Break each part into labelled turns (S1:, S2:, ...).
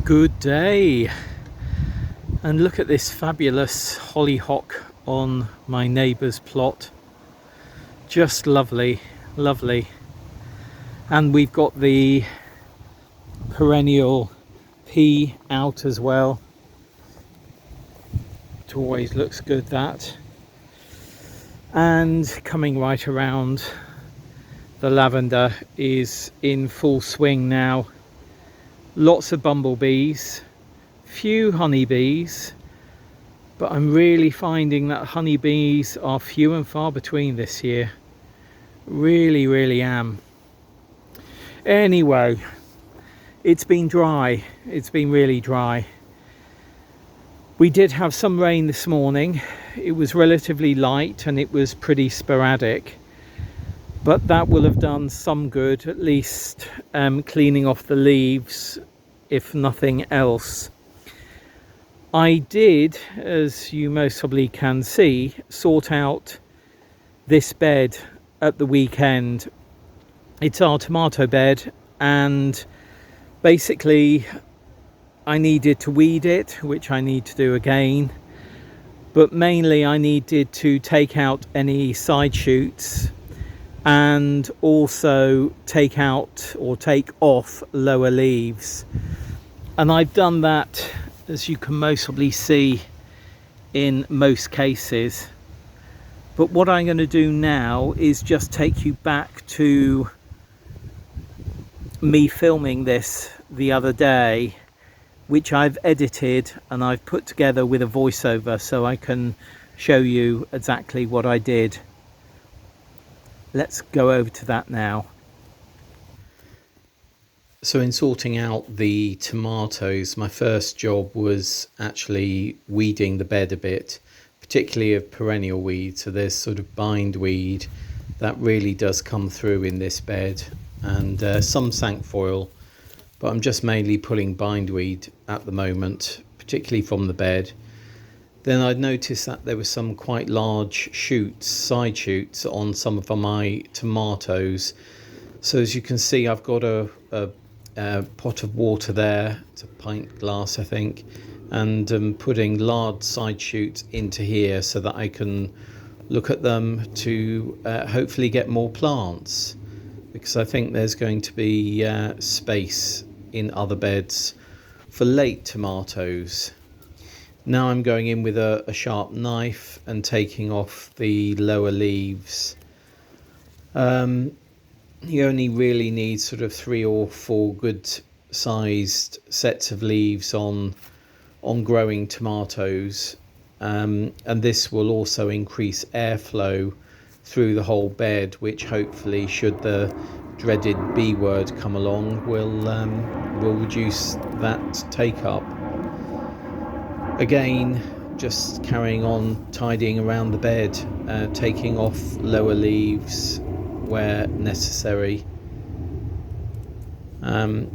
S1: Good day, and look at this fabulous hollyhock on my neighbour's plot. Just lovely, lovely. And we've got the perennial pea out as well. It always looks good, that. And coming right around, the lavender is in full swing now. Lots of bumblebees, few honeybees, but I'm really finding that honeybees are few and far between this year. Really am. Anyway, it's been dry. It's been really dry. We did have some rain this morning. It was relatively light and it was pretty sporadic, but that will have done some good, at least cleaning off the leaves, if nothing else. I did, as you most probably can see, sort out this bed at the weekend. It's our tomato bed, and basically I needed to weed it, which I need to do again, but mainly I needed to take out any side shoots and also take out or take off lower leaves. And I've done that, as you can most probably see, in most cases. But what I'm going to do now is just take you back to me filming this the other day, which I've edited and I've put together with a voiceover so I can show you exactly what I did. Let's go over to that now. So in sorting out the tomatoes, my first job was actually weeding the bed a bit, particularly of perennial weed. So there's sort of bindweed that really does come through in this bed, and some sancfoil, but I'm just mainly pulling bindweed at the moment, particularly from the bed. Then I'd noticed that there were some quite large shoots, side shoots, on some of my tomatoes. So as you can see, I've got a pot of water there. It's a pint glass, I think, and I'm putting large side shoots into here so that I can look at them to hopefully get more plants, because I think there's going to be space in other beds for late tomatoes. Now I'm going in with a sharp knife and taking off the lower leaves. You only really need sort of 3 or 4 good sized sets of leaves on growing tomatoes, and this will also increase airflow through the whole bed, which hopefully, should the dreaded B word come along, will reduce that take up. Again, just carrying on tidying around the bed, taking off lower leaves where necessary.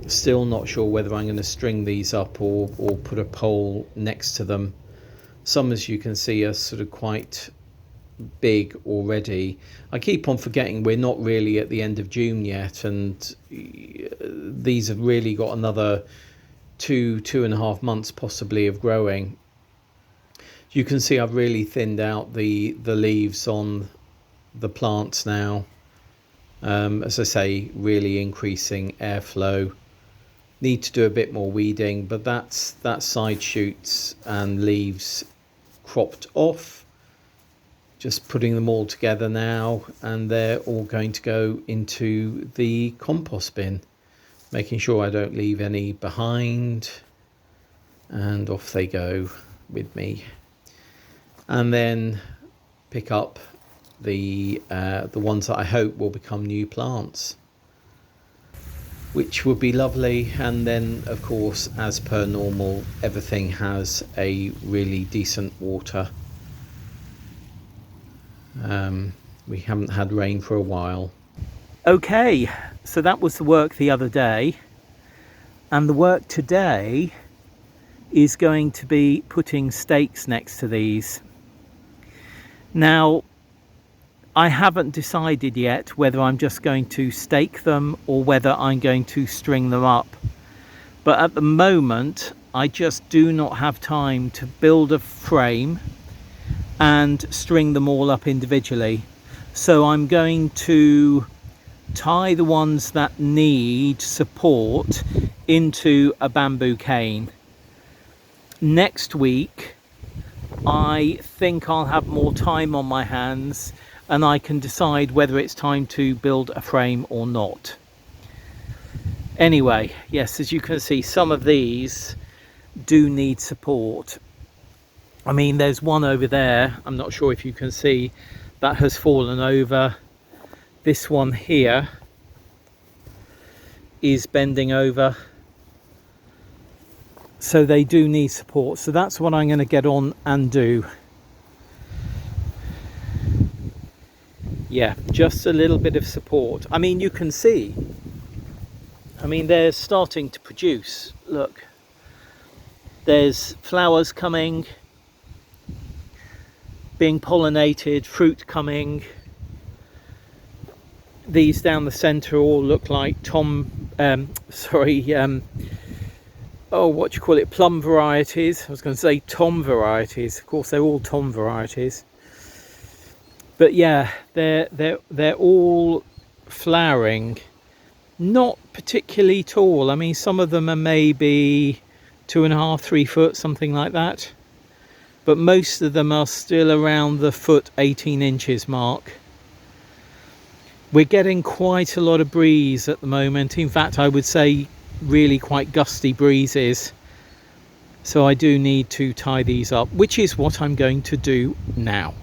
S1: Still not sure whether I'm going to string these up or put a pole next to them. Some, as you can see, are sort of quite big already. I keep on forgetting we're not really at the end of June yet, and these have really got another 2.5 months possibly of growing. You can see I've really thinned out the leaves on the plants now. As I say, really increasing airflow. Need to do a bit more weeding, but that's side shoots and leaves cropped off. Just putting them all together now, and they're all going to go into the compost bin, making sure I don't leave any behind, and off they go with me. And then pick up the ones that I hope will become new plants, which would be lovely. And then, of course, as per normal, everything has a really decent water. We haven't had rain for a while. Okay, so that was the work the other day, and the work today is going to be putting stakes next to these. Now, I haven't decided yet whether I'm just going to stake them or whether I'm going to string them up. But at the moment, I just do not have time to build a frame and string them all up individually. So I'm going to tie the ones that need support into a bamboo cane. Next week, I think I'll have more time on my hands and I can decide whether it's time to build a frame or not. Anyway, yes, as you can see, some of these do need support. I mean, there's one over there, I'm not sure if you can see, that has fallen over. This one here is bending over. So they do need support. So that's what I'm going to get on and do. Yeah, just a little bit of support. I mean, you can see, I mean, they're starting to produce. Look, there's flowers coming, being pollinated, fruit coming. These down the centre all look like oh, what do you call it, plum varieties. I was going to say tom varieties. Of course, they're all tom varieties. But yeah, they're all flowering. Not particularly tall. I mean, some of them are maybe 2.5, 3 foot, something like that. But most of them are still around the foot 18 inches mark. We're getting quite a lot of breeze at the moment. In fact, I would say really quite gusty breezes. So I do need to tie these up, which is what I'm going to do now.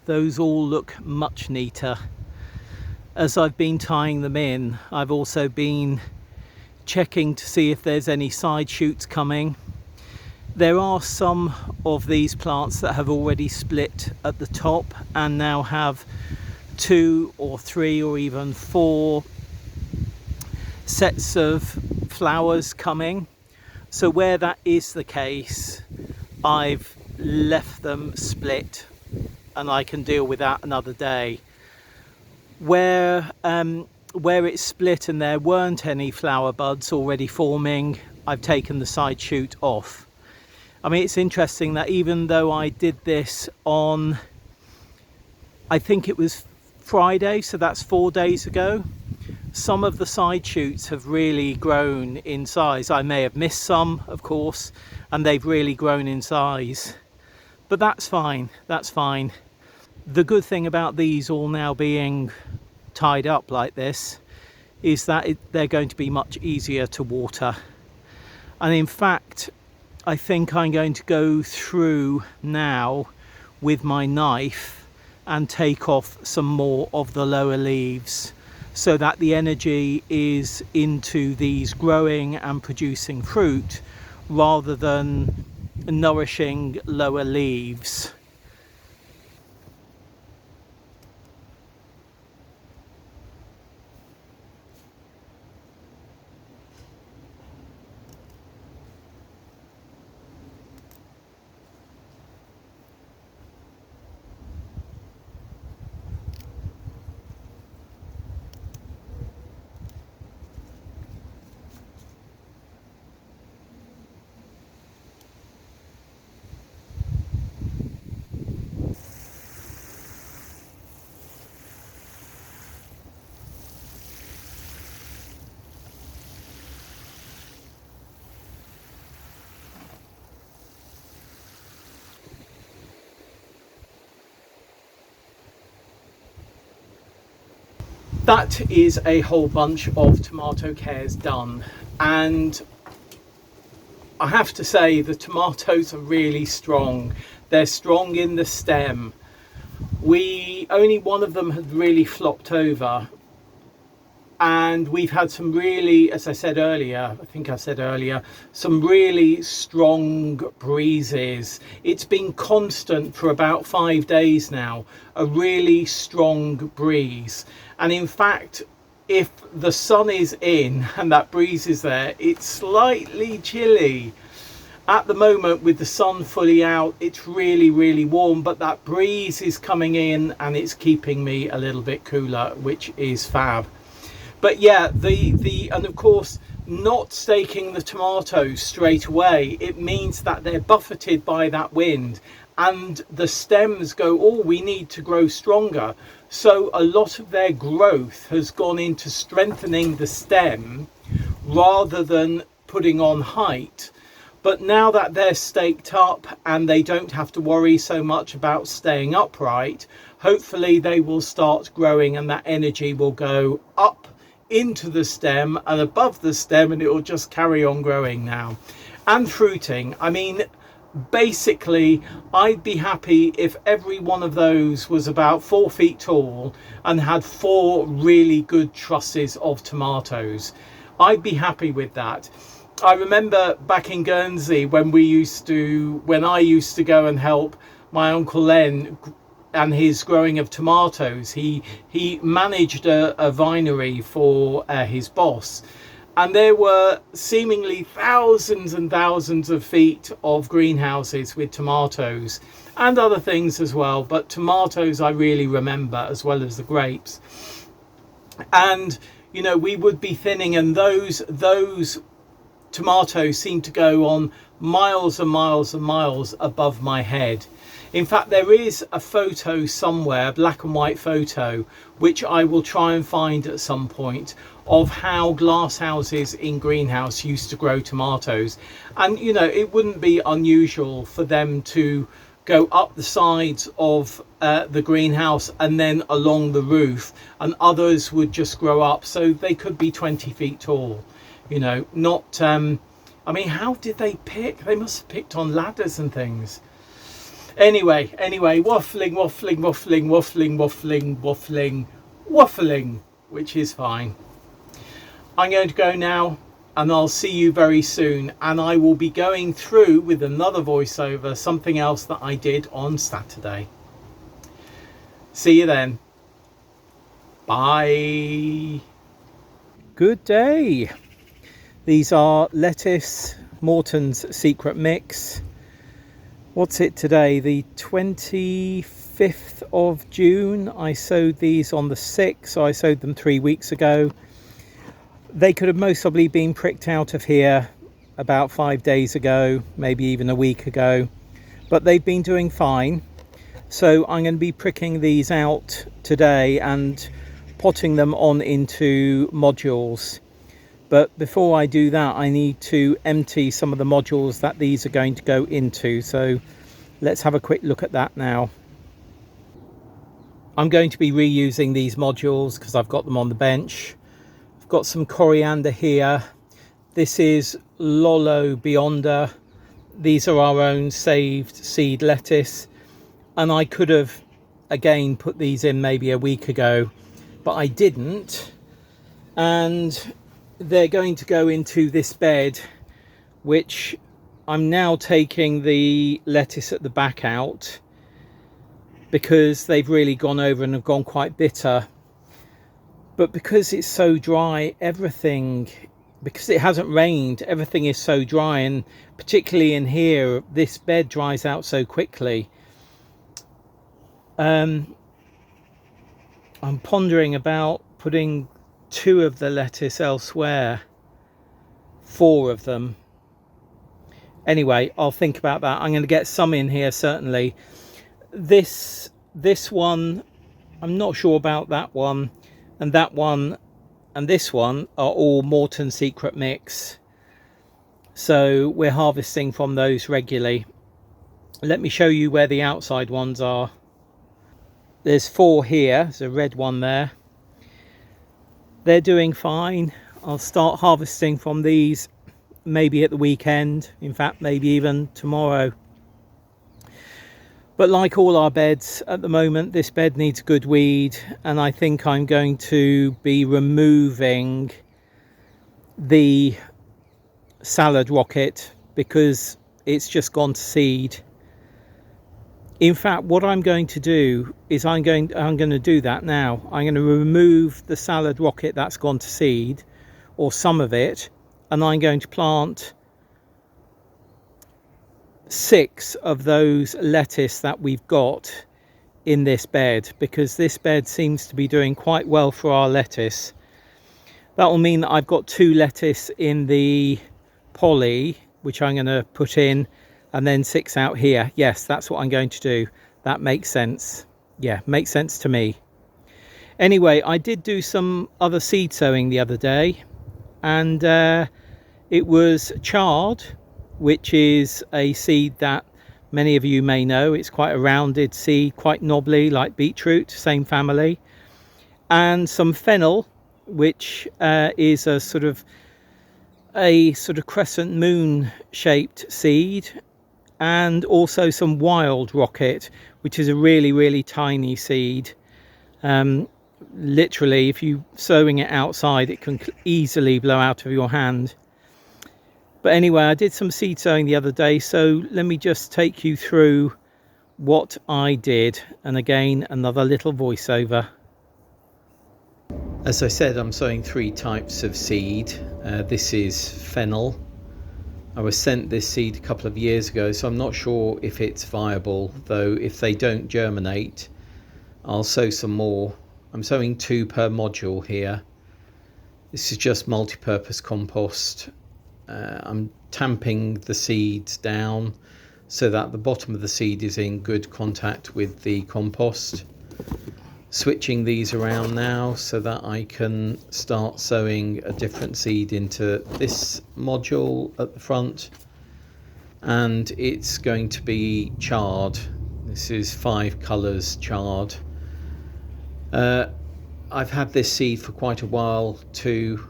S1: Those all look much neater. As I've been tying them in, I've also been checking to see if there's any side shoots coming. There are some of these plants that have already split at the top and now have 2 or 3 or even 4 sets of flowers coming. So where that is the case, I've left them split and I can deal with that another day. Where it's split and there weren't any flower buds already forming, I've taken the side shoot off. I mean, it's interesting that even though I did this on, I think it was Friday, so that's 4 days ago, some of the side shoots have really grown in size. I may have missed some, of course, and they've really grown in size. But that's fine, that's fine. The good thing about these all now being tied up like this is that they're going to be much easier to water. And in fact, I think I'm going to go through now with my knife and take off some more of the lower leaves so that the energy is into these growing and producing fruit rather than nourishing lower leaves. that is a whole bunch of tomato cares done, and I have to say the tomatoes are really strong. They're strong in the stem. Only one of them had really flopped over, and we've had some really, as I said earlier, some really strong breezes. It's been constant for about 5 days now, a really strong breeze. And in fact, if the sun is in and that breeze is there, it's slightly chilly. At the moment, with the sun fully out, it's really, really warm, but that breeze is coming in and it's keeping me a little bit cooler, which is fab. But yeah, and of course, not staking the tomatoes straight away, it means that they're buffeted by that wind, and the stems go, oh, we need to grow stronger. So a lot of their growth has gone into strengthening the stem rather than putting on height. But now that they're staked up and they don't have to worry so much about staying upright, hopefully they will start growing, and that energy will go up into the stem and above the stem, and it will just carry on growing now. And fruiting, I mean, basically I'd be happy if every one of those was about 4 feet tall and had 4 really good trusses of tomatoes. I'd be happy with that. I remember back in Guernsey when I used to go and help my Uncle Len and his growing of tomatoes. He managed a vinery for his boss, and there were seemingly thousands and thousands of feet of greenhouses with tomatoes and other things as well, but tomatoes I really remember, as well as the grapes. And you know, we would be thinning, and those tomatoes seemed to go on miles and miles and miles above my head. In fact, there is a photo somewhere, a black and white photo, which I will try and find at some point, of how glasshouses in greenhouse used to grow tomatoes. And you know, it wouldn't be unusual for them to go up the sides of the greenhouse and then along the roof, and others would just grow up, so they could be 20 feet tall. You know, not I mean, how did they pick? They must have picked on ladders and things. Anyway, waffling, which is fine. I'm going to go now, and I'll see you very soon, and I will be going through with another voiceover something else that I did on Saturday. See you then. Bye. Good day. These are lettuce, Morton's Secret Mix. What's it today? The 25th of June. I sowed these on the 6th, so I sowed them 3 weeks ago. They could have most probably been pricked out of here about 5 days ago, maybe even a week ago, but they've been doing fine. So I'm going to be pricking these out today and potting them on into modules. But before I do that, I need to empty some of the modules that these are going to go into. So let's have a quick look at that now. I'm going to be reusing these modules because I've got them on the bench. I've got some coriander here. This is Lolo Beyonder. These are our own saved seed lettuce. And I could have, again, put these in maybe a week ago, but I didn't. And they're going to go into this bed, which I'm now taking the lettuce at the back out because they've really gone over and have gone quite bitter. But because it's so dry, everything, because it hasn't rained, everything is so dry, and particularly in here, this bed dries out so quickly. I'm pondering about putting 2 of the lettuce elsewhere, 4 of them. Anyway, I'll think about that. I'm going to get some in here, certainly. This one, I'm not sure about that one, and that one and this one are all Morton Secret Mix. So we're harvesting from those regularly. Let me show you where the outside ones are. There's 4 here. There's a red one there. they're doing fine. I'll start harvesting from these maybe at the weekend, in fact maybe even tomorrow. But like all our beds at the moment, this bed needs good weed, and I think I'm going to be removing the salad rocket because it's just gone to seed. In fact, what I'm going to do is I'm going to do that now. I'm going to remove the salad rocket that's gone to seed, or some of it, and I'm going to plant 6 of those lettuce that we've got in this bed, because this bed seems to be doing quite well for our lettuce. That will mean that I've got 2 lettuce in the poly, which I'm going to put in, and then 6 out here. Yes, that's what I'm going to do. That makes sense. Yeah, makes sense to me. Anyway, I did do some other seed sowing the other day, and it was chard, which is a seed that many of you may know. It's quite a rounded seed, quite knobbly, like beetroot, same family. And some fennel, which is a sort of crescent moon shaped seed, and also some wild rocket, which is a really tiny seed. Literally, if you sowing it outside, it can easily blow out of your hand. But anyway, I did some seed sowing the other day, so let me just take you through what I did, and again another little voiceover. As I said, I'm sowing 3 types of seed. This is fennel. I was sent this seed a couple of years ago, so I'm not sure if it's viable, though if they don't germinate, I'll sow some more. I'm sowing 2 per module here. This is just multi-purpose compost. I'm tamping the seeds down so that the bottom of the seed is in good contact with the compost. Switching these around now so that I can start sowing a different seed into this module at the front, and it's going to be chard. This is 5 colours chard. I've had this seed for quite a while too.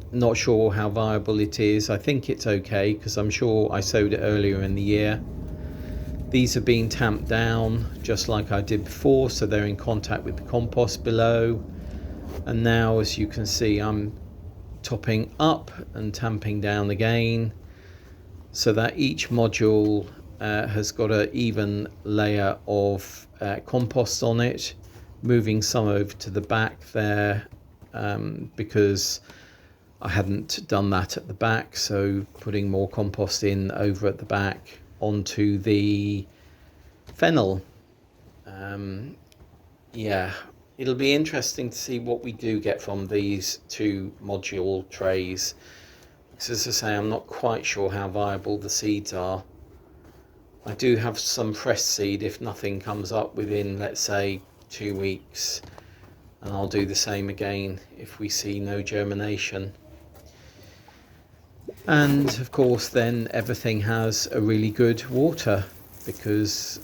S1: Not sure how viable it is. I think it's okay because I'm sure I sowed it earlier in the year. These are being tamped down just like I did before, so they're in contact with the compost below. And now, as you can see, I'm topping up and tamping down again so that each module has got an even layer of compost on it, moving some over to the back there because I hadn't done that at the back, so putting more compost in over at the back onto the fennel. Yeah, it'll be interesting to see what we do get from these 2 module trays, because as I say, I'm not quite sure how viable the seeds are. I do have some fresh seed if nothing comes up within, let's say, 2 weeks, and I'll do the same again if we see no germination. And of course then everything has a really good water, because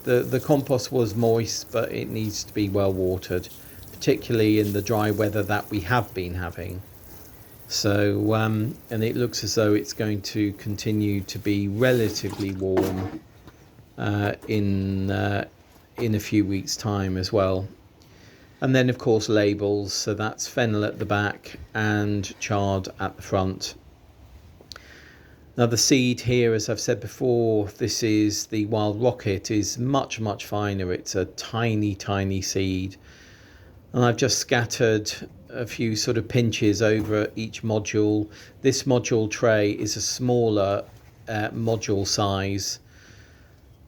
S1: the compost was moist, but it needs to be well watered, particularly in the dry weather that we have been having. So and it looks as though it's going to continue to be relatively warm in a few weeks time as well. And then of course labels, so that's fennel at the back and chard at the front. Now the seed here, as I've said before, this is the wild rocket, is much finer. It's a tiny seed, and I've just scattered a few sort of pinches over each module. This module tray is a smaller module size,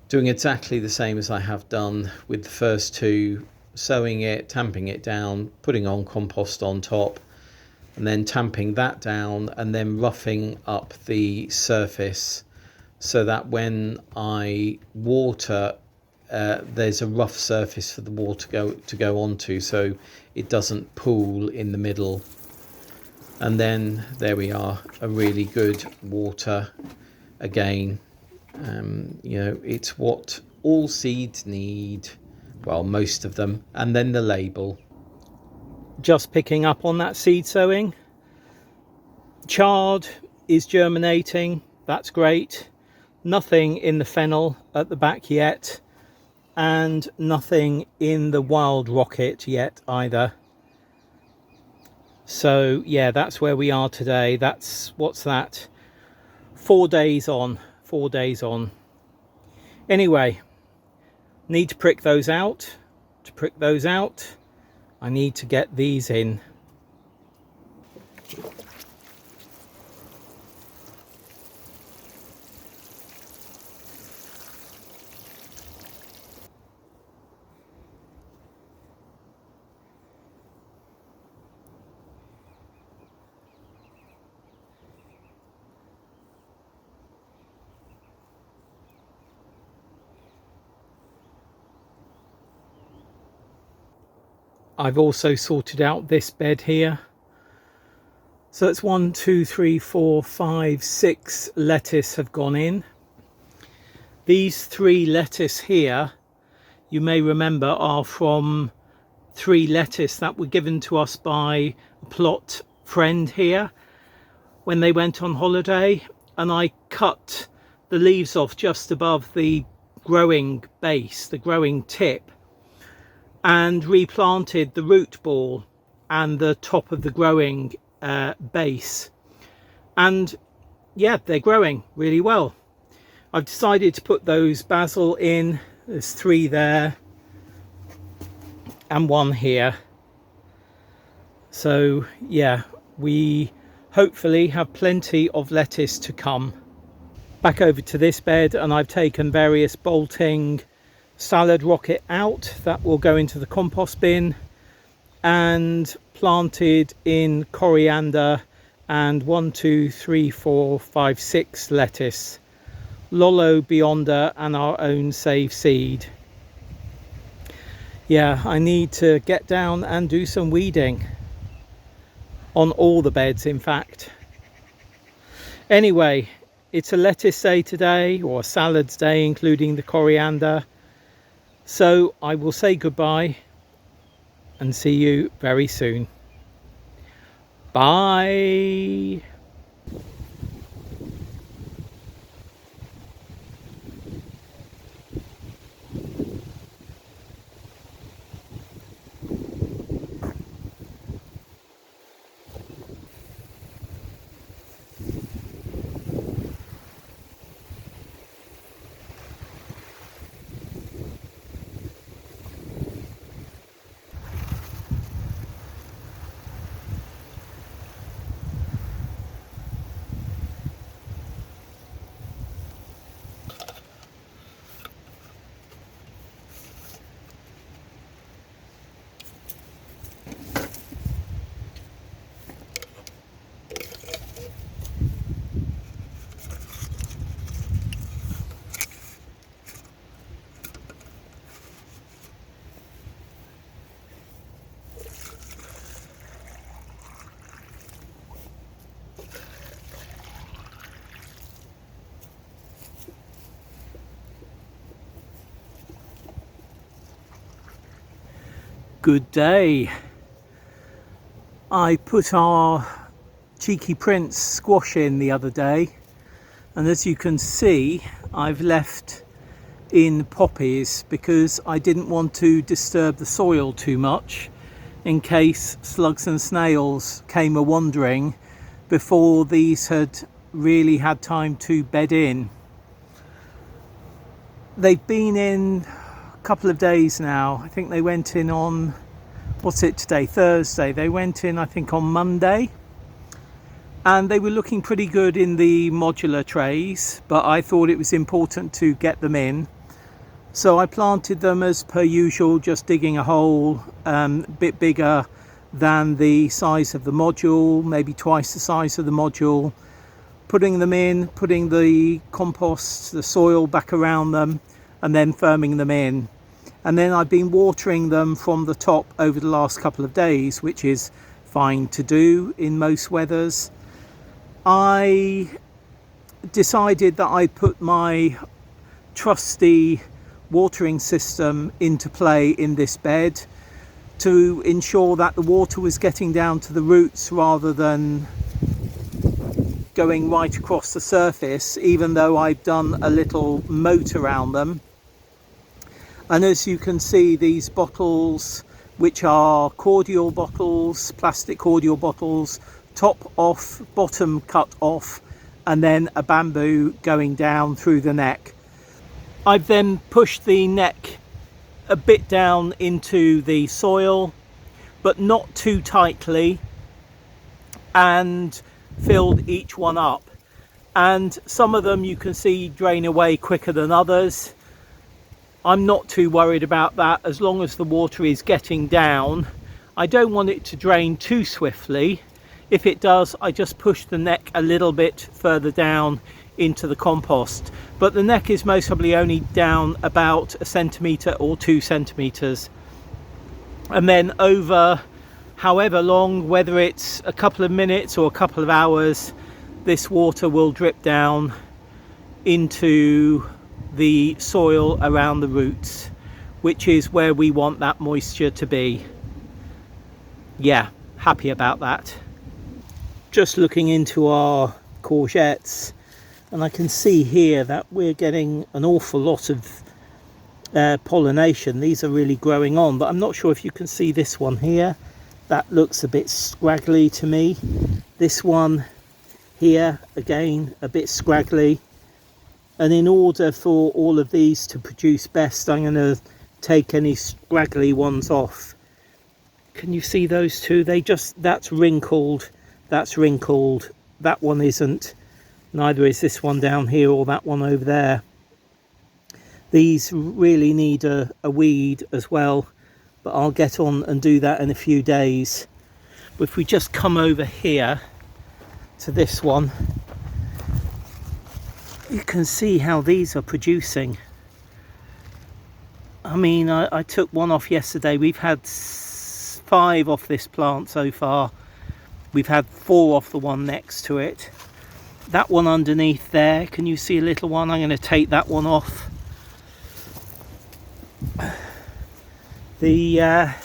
S1: doing exactly the same as I have done with the first 2, sowing it, tamping it down, putting on compost on top, and then tamping that down, and then roughing up the surface so that when I water, there's a rough surface for the water to go onto, so it doesn't pool in the middle. And then there we are, a really good water again. You know, it's what all seeds need, well, most of them. And then the label. just picking up on that seed sowing. Chard is germinating, that's great. Nothing in the fennel at the back yet, and nothing in the wild rocket yet either. So yeah, that's where we are today. That's, what's that, 4 days on. Anyway, need to prick those out. I need to get these in. I've also sorted out this bed here. So it's 1, 2, 3, 4, 5, 6 lettuce have gone in. These 3 lettuce here, you may remember, are from 3 lettuce that were given to us by a plot friend here when they went on holiday, and I cut the leaves off just above the growing base, the growing tip, and replanted the root ball and the top of the growing base, and yeah, they're growing really well. I've decided to put those basil in. There's 3 there and 1 here. So yeah, we hopefully have plenty of lettuce to come. Back over to this bed, and I've taken various bolting salad rocket out that will go into the compost bin, and planted in coriander and 1, 2, 3, 4, 5, 6 lettuce, Lollo Beyonder, and our own save seed. Yeah, I need to get down and do some weeding on all the beds, in fact. Anyway, it's a lettuce day today, or a salads day including the coriander. So I will say goodbye and see you very soon. Bye. Good day. I put our Cheeky Prince squash in the other day, and as you can see, I've left in poppies because I didn't want to disturb the soil too much in case slugs and snails came a wandering before these had really had time to bed in. They've been in couple of days now. I think they went in on, what's it today, Thursday. They went in I think on Monday, and they were looking pretty good in the modular trays, but I thought it was important to get them in, so I planted them as per usual, just digging a hole a bit bigger than the size of the module, maybe twice the size of the module, putting them in, putting the compost, the soil back around them, and then firming them in. And then I've been watering them from the top over the last couple of days, which is fine to do in most weathers. I decided that I'd put my trusty watering system into play in this bed to ensure that the water was getting down to the roots rather than going right across the surface, even though I've done a little moat around them. And as you can see, these bottles, which are cordial bottles, plastic cordial bottles, top off, bottom cut off, and then a bamboo going down through the neck. I've then pushed the neck a bit down into the soil, but not too tightly, and filled each one up. And some of them you can see drain away quicker than others. I'm not too worried about that as long as the water is getting down. I don't want it to drain too swiftly. If it does, I just push the neck a little bit further down into the compost. But the neck is most probably only down about 1 centimetre or 2 centimetres. And then over however long, whether it's a couple of minutes or a couple of hours, this water will drip down into the soil around the roots, which is where we want that moisture to be. Yeah, happy about that. Just looking into our courgettes, and I can see here that we're getting an awful lot of pollination. These are really growing on, but I'm not sure if you can see this one here. That looks a bit scraggly to me. This one here, again, a bit scraggly. And in order for all of these to produce best, I'm going to take any scraggly ones off. Can you see those two? That's wrinkled, that's wrinkled. That one isn't. Neither is this one down here or that one over there. These really need a weed as well, but I'll get on and do that in a few days. But if we just come over here to this one, you can see how these are producing. I mean, I took one off yesterday. We've had 5 off this plant so far. We've had 4 off the one next to it. That one underneath there, can you see a little one? I'm going to take that one off. The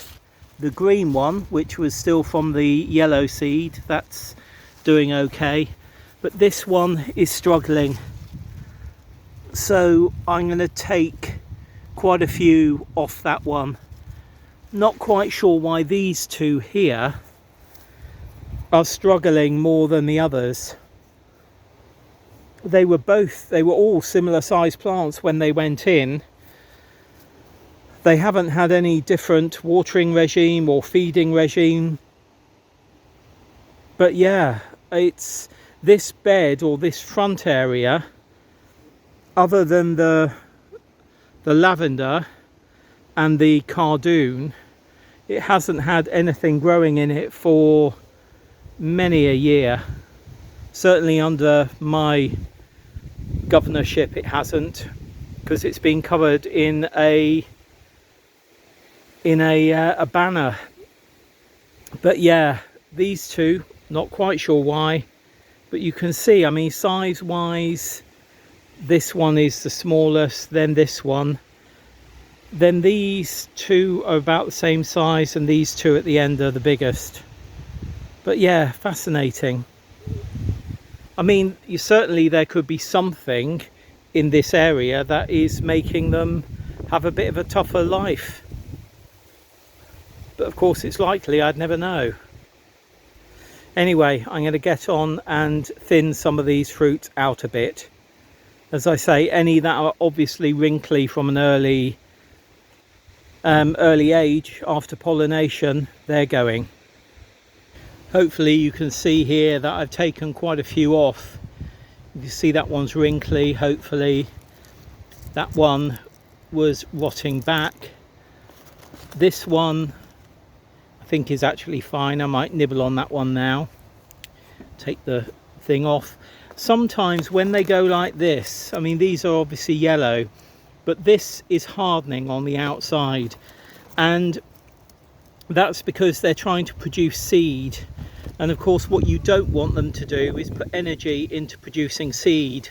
S1: green one, which was still from the yellow seed, that's doing okay. But this one is struggling. So I'm going to take quite a few off that one. Not quite sure why these two here are struggling more than the others. They were all similar sized plants when they went in. They haven't had any different watering regime or feeding regime. But yeah, it's this bed or this front area, other than the lavender and the cardoon, it hasn't had anything growing in it for many a year. Certainly under my governorship it hasn't, because it's been covered in a banner. But yeah, these two, not quite sure why, but you can see, I mean, size wise, this one is the smallest, then this one, then these two are about the same size, and these two at the end are the biggest. But yeah, fascinating. I mean, certainly there could be something in this area that is making them have a bit of a tougher life. But of course it's likely, I'd never know. Anyway, I'm going to get on and thin some of these fruits out a bit. As I say, any that are obviously wrinkly from an early age after pollination, they're going. Hopefully you can see here that I've taken quite a few off. You can see that one's wrinkly. Hopefully that one was rotting back. This one I think is actually fine. I might nibble on that one now. Take the thing off. Sometimes when they go like this, I mean, these are obviously yellow, but this is hardening on the outside, and that's because they're trying to produce seed. And of course what you don't want them to do is put energy into producing seed.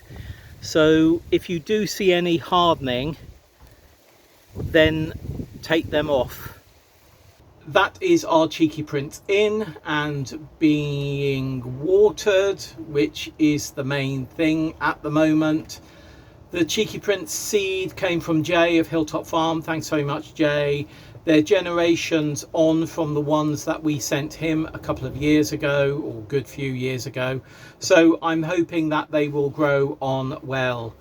S1: So if you do see any hardening, then take them off. that is our cheeky prince in and being watered, which is the main thing at the moment. The cheeky prince seed came from Jay of Hilltop Farm. Thanks very much, Jay. They're generations on from the ones that we sent him a couple of years ago, or a good few years ago. So I'm hoping that they will grow on well.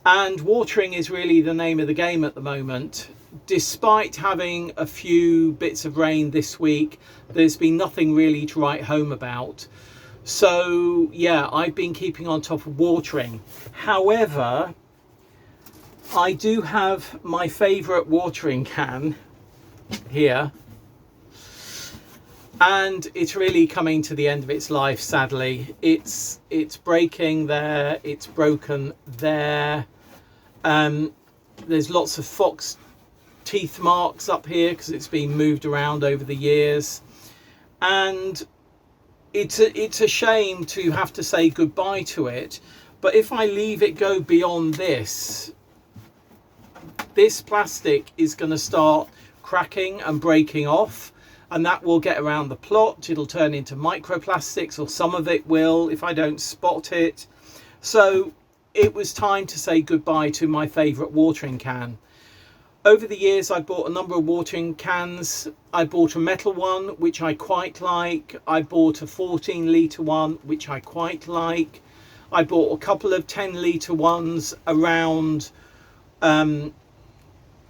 S1: And watering is really the name of the game at the moment. Despite having a few bits of rain this week, there's been nothing really to write home about. So yeah, I've been keeping on top of watering. However, I do have my favourite watering can here, and it's really coming to the end of its life, sadly. It's breaking there, it's broken there. There's lots of fox teeth marks up here because it's been moved around over the years, and it's a shame to have to say goodbye to it. But if I leave it go beyond this plastic is going to start cracking and breaking off, and that will get around the plot. It'll turn into microplastics, or some of it will if I don't spot it. So it was time to say goodbye to my favourite watering can. Over the years, I bought a number of watering cans. I bought a metal one, which I quite like. I bought a 14-litre one, which I quite like. I bought a couple of 10-litre ones around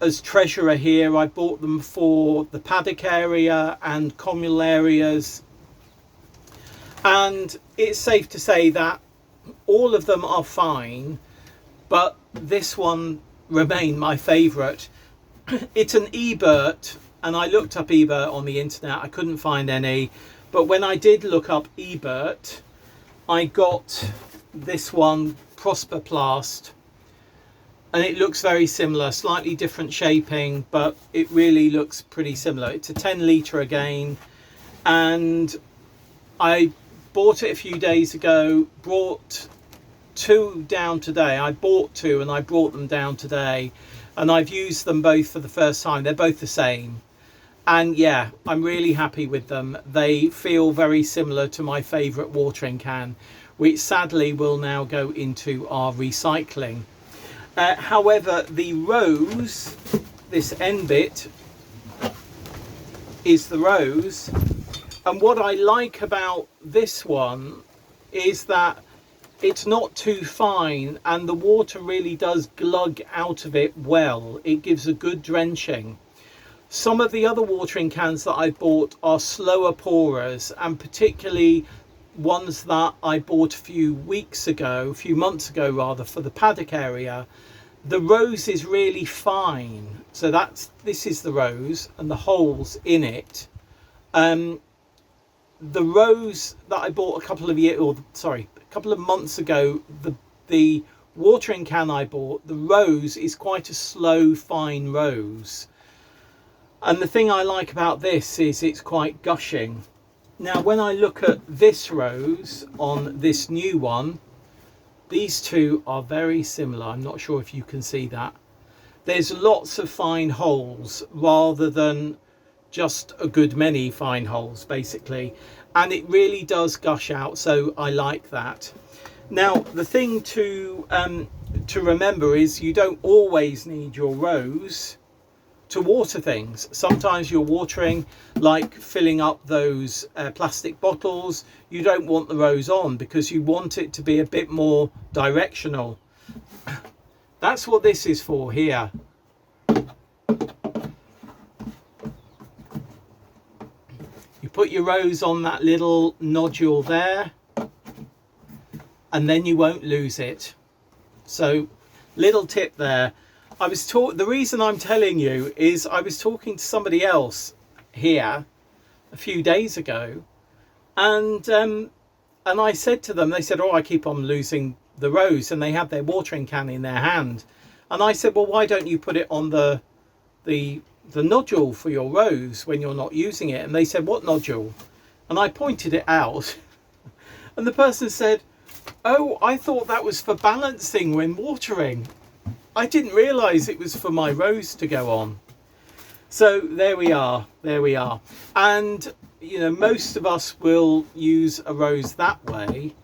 S1: as treasurer here. I bought them for the paddock area and communal areas. And it's safe to say that all of them are fine, but this one remained my favourite. It's an Ebert, and I looked up Ebert on the internet. I couldn't find any, but when I did look up Ebert, I got this one, Prosper Plast, and it looks very similar, slightly different shaping, but it really looks pretty similar. It's a 10-litre again, and I bought it a few days ago, brought two down today. I bought two and I brought them down today, and I've used them both for the first time. They're both the same, and yeah, I'm really happy with them. They feel very similar to my favourite watering can, which sadly will now go into our recycling. However, the rose, this end bit is the rose, and what I like about this one is that it's not too fine, and the water really does glug out of it well. It gives a good drenching. Some of the other watering cans that I bought are slower pourers, and particularly ones that I bought a few months ago rather, for the paddock area. The rose is really fine. So this is the rose and the holes in it. The rose that I bought a couple of months ago, the watering can I bought, the rose is quite a slow, fine rose. And the thing I like about this is it's quite gushing. Now, when I look at this rose on this new one, these two are very similar. I'm not sure if you can see that. There's lots of fine holes rather than just a good many fine holes, basically, and it really does gush out, so I like that. Now, the thing to remember is you don't always need your rose to water things. Sometimes you're watering, like filling up those plastic bottles, you don't want the rose on because you want it to be a bit more directional. That's what this is for here. You put your rose on that little nodule there, and then you won't lose it. So, little tip there. The reason I'm telling you is I was talking to somebody else here a few days ago, and I said to them, they said, "Oh, I keep on losing the rose," and they had their watering can in their hand, and I said, "Well, why don't you put it on the nodule for your rose when you're not using it?" And they said, "What nodule?" And I pointed it out, and the person said, "Oh, I thought that was for balancing when watering. I didn't realise it was for my rose to go on." So there we are, and you know, most of us will use a rose that way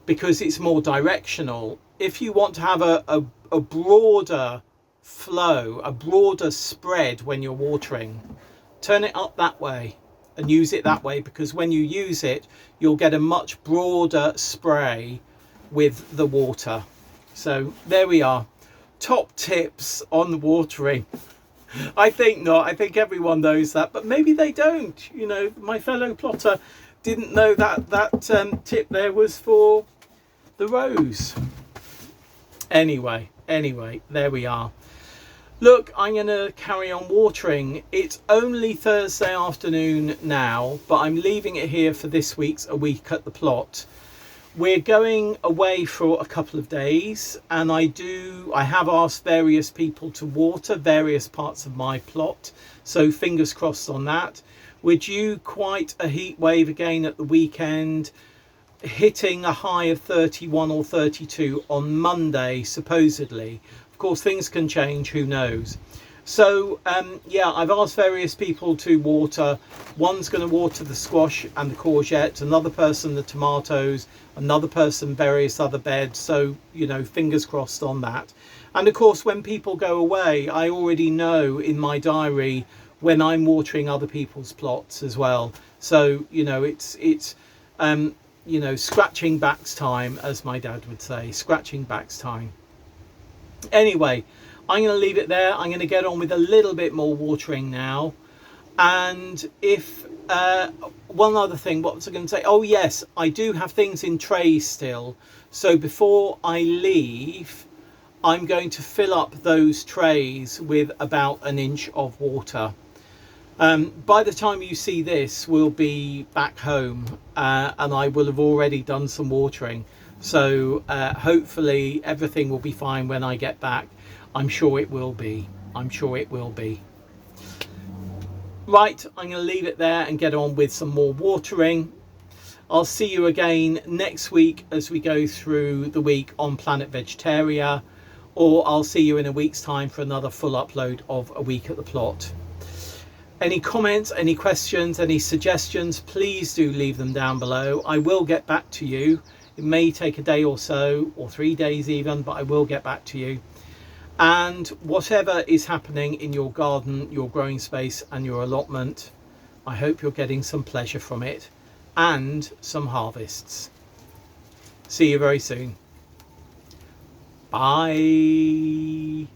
S1: because it's more directional. If you want to have a broader flow, a broader spread when you're watering, turn it up that way and use it that way, because when you use it, you'll get a much broader spray with the water. So there we are, top tips on the watering. I think not. I think everyone knows that, but maybe they don't. You know, my fellow plotter didn't know that tip there was for the rose. Anyway, there we are. Look, I'm going to carry on watering. It's only Thursday afternoon now, but I'm leaving it here for this week's A Week at the Plot. We're going away for a couple of days, and I have asked various people to water various parts of my plot, so fingers crossed on that. We're due quite a heat wave again at the weekend, hitting a high of 31 or 32 on Monday, supposedly. Of course, things can change, who knows. So yeah, I've asked various people to water. One's going to water the squash and the courgette, another person the tomatoes, another person various other beds. So, you know, fingers crossed on that. And of course, when people go away, I already know in my diary when I'm watering other people's plots as well. So, you know, it's you know, scratching back's time, as my dad would say, scratching back's time. Anyway, I'm going to leave it there. I'm going to get on with a little bit more watering now. And if one other thing, what was I going to say? Oh yes, I do have things in trays still. So before I leave, I'm going to fill up those trays with about an inch of water. By the time you see this, we'll be back home, and I will have already done some watering. So hopefully everything will be fine when I get back. I'm sure it will be. I'm sure it will be. Right, I'm going to leave it there and get on with some more watering. I'll see you again next week as we go through the week on Planet Vegetaria, or I'll see you in a week's time for another full upload of A Week at the Plot. Any comments, any questions, any suggestions, please do leave them down below. I will get back to you. It may take a day or so, or 3 days even, but I will get back to you. And whatever is happening in your garden, your growing space and your allotment, I hope you're getting some pleasure from it and some harvests. See you very soon. Bye.